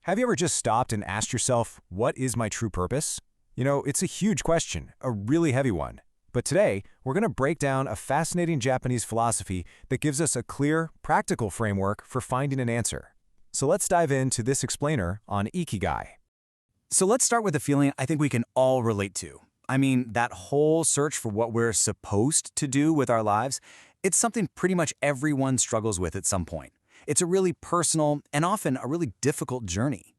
Have you ever just stopped and asked yourself, what is my true purpose? It's a huge question, a really heavy one. But today, we're going to break down a fascinating Japanese philosophy that gives us a clear, practical framework for finding an answer. So let's dive into this explainer on Ikigai. So let's start with a feeling I think we can all relate to. I mean, that whole search for what we're supposed to do with our lives, it's something pretty much everyone struggles with at some point. It's a really personal and often a really difficult journey.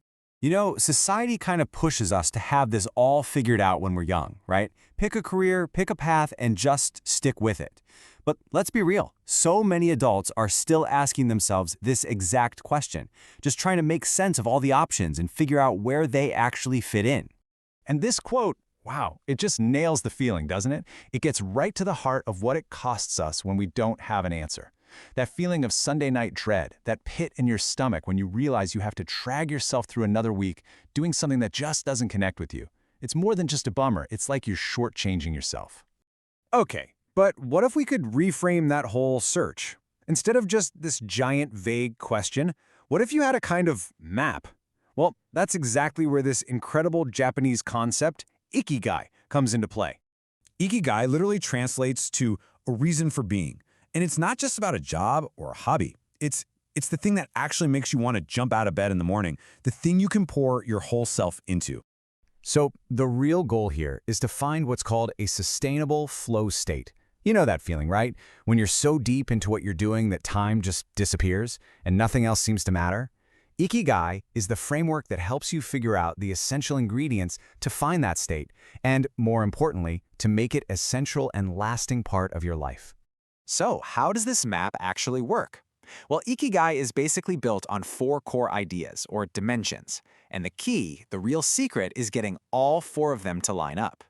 Society kind of pushes us to have this all figured out when we're young, right? Pick a career, pick a path, and just stick with it. But let's be real, so many adults are still asking themselves this exact question, just trying to make sense of all the options and figure out where they actually fit in. And this quote, wow, it just nails the feeling, doesn't it? It gets right to the heart of what it costs us when we don't have an answer. That feeling of Sunday night dread, that pit in your stomach when you realize you have to drag yourself through another week doing something that just doesn't connect with you. It's more than just a bummer, it's like you're shortchanging yourself. Okay, but what if we could reframe that whole search? Instead of just this giant vague question, what if you had a kind of map? Well, that's exactly where this incredible Japanese concept, Ikigai, comes into play. Ikigai literally translates to a reason for being. And it's not just about a job or a hobby. It's the thing that actually makes you want to jump out of bed in the morning, the thing you can pour your whole self into. So the real goal here is to find what's called a sustainable flow state. You know that feeling, right? When you're so deep into what you're doing that time just disappears and nothing else seems to matter. Ikigai is the framework that helps you figure out the essential ingredients to find that state and, more importantly, to make it a central and lasting part of your life. So, how does this map actually work? Well, Ikigai is basically built on 4 core ideas, or dimensions. And the key, the real secret, is getting all 4 of them to line up.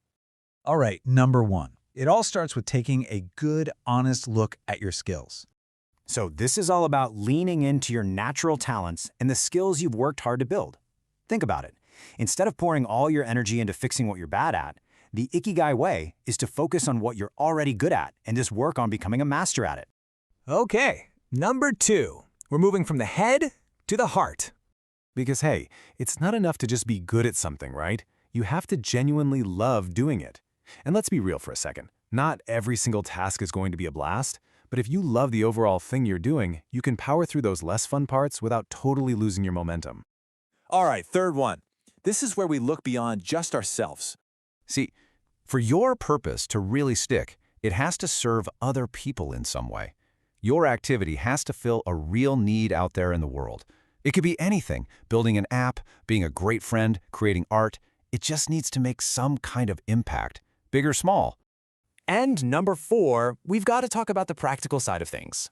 All right, number 1. It all starts with taking a good, honest look at your skills. So this is all about leaning into your natural talents and the skills you've worked hard to build. Think about it. Instead of pouring all your energy into fixing what you're bad at, the Ikigai way is to focus on what you're already good at and just work on becoming a master at it. Okay, number 2. We're moving from the head to the heart. Because hey, it's not enough to just be good at something, right? You have to genuinely love doing it. And let's be real for a second. Not every single task is going to be a blast, but if you love the overall thing you're doing, you can power through those less fun parts without totally losing your momentum. All right, third one. This is where we look beyond just ourselves. See, for your purpose to really stick, it has to serve other people in some way. Your activity has to fill a real need out there in the world. It could be anything, building an app, being a great friend, creating art. It just needs to make some kind of impact, big or small. And number 4, we've got to talk about the practical side of things.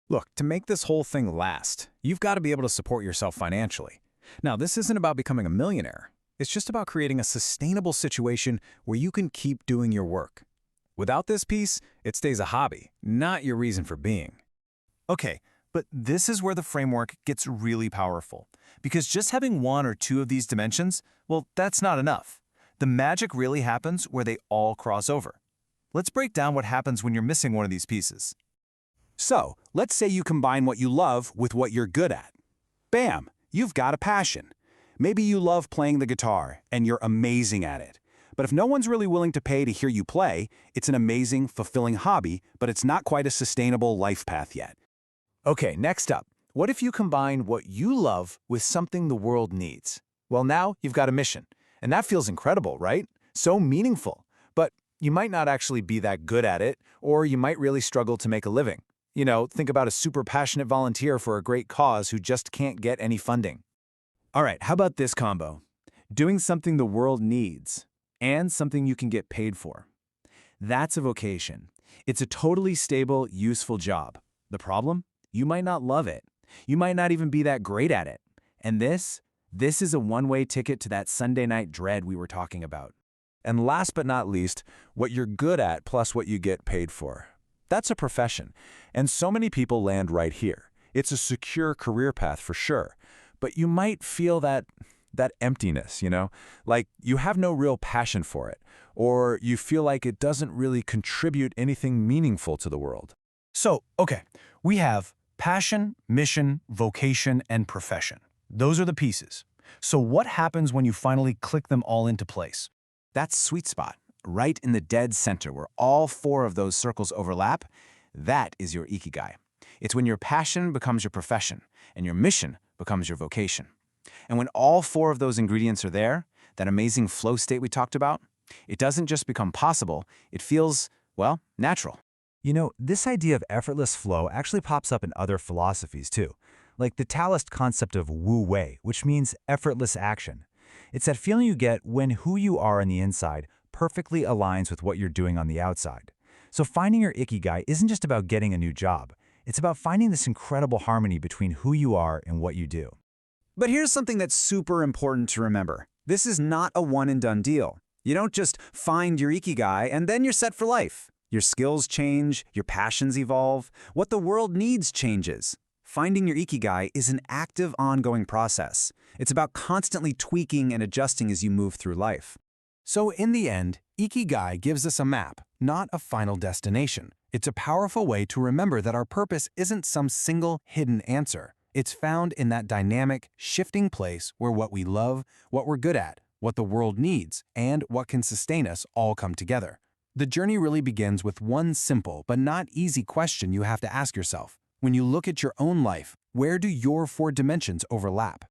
Look, to make this whole thing last, you've got to be able to support yourself financially. Now, this isn't about becoming a millionaire. It's just about creating a sustainable situation where you can keep doing your work. Without this piece, it stays a hobby, not your reason for being. Okay, but this is where the framework gets really powerful. Because just having 1 or 2 of these dimensions, well, that's not enough. The magic really happens where they all cross over. Let's break down what happens when you're missing one of these pieces. So, let's say you combine what you love with what you're good at. Bam! You've got a passion. Maybe you love playing the guitar, and you're amazing at it. But if no one's really willing to pay to hear you play, it's an amazing, fulfilling hobby, but it's not quite a sustainable life path yet. Okay, next up, what if you combine what you love with something the world needs? Well, now you've got a mission. And that feels incredible, right? So meaningful. But you might not actually be that good at it, or you might really struggle to make a living. Think about a super passionate volunteer for a great cause who just can't get any funding. All right, how about this combo? Doing something the world needs and something you can get paid for. That's a vocation. It's a totally stable, useful job. The problem? You might not love it. You might not even be that great at it. And this is a one-way ticket to that Sunday night dread we were talking about. And last but not least, what you're good at plus what you get paid for. That's a profession. And so many people land right here. It's a secure career path for sure. But you might feel that emptiness, like you have no real passion for it, or you feel like it doesn't really contribute anything meaningful to the world. So, okay, we have passion, mission, vocation, and profession. Those are the pieces. So what happens when you finally click them all into place? That sweet spot, right in the dead center where all four of those circles overlap, that is your Ikigai. It's when your passion becomes your profession and your mission becomes your vocation. And when all four of those ingredients are there, that amazing flow state we talked about, it doesn't just become possible, it feels, well, natural. You know, this idea of effortless flow actually pops up in other philosophies too, like the Taoist concept of Wu Wei, which means effortless action. It's that feeling you get when who you are on the inside perfectly aligns with what you're doing on the outside. So finding your Ikigai isn't just about getting a new job. It's about finding this incredible harmony between who you are and what you do. But here's something that's super important to remember. This is not a one-and-done deal. You don't just find your Ikigai and then you're set for life. Your skills change, your passions evolve, what the world needs changes. Finding your Ikigai is an active, ongoing process. It's about constantly tweaking and adjusting as you move through life. So in the end, Ikigai gives us a map, not a final destination. It's a powerful way to remember that our purpose isn't some single hidden answer. It's found in that dynamic, shifting place where what we love, what we're good at, what the world needs, and what can sustain us all come together. The journey really begins with one simple but not easy question you have to ask yourself. When you look at your own life, where do your four dimensions overlap?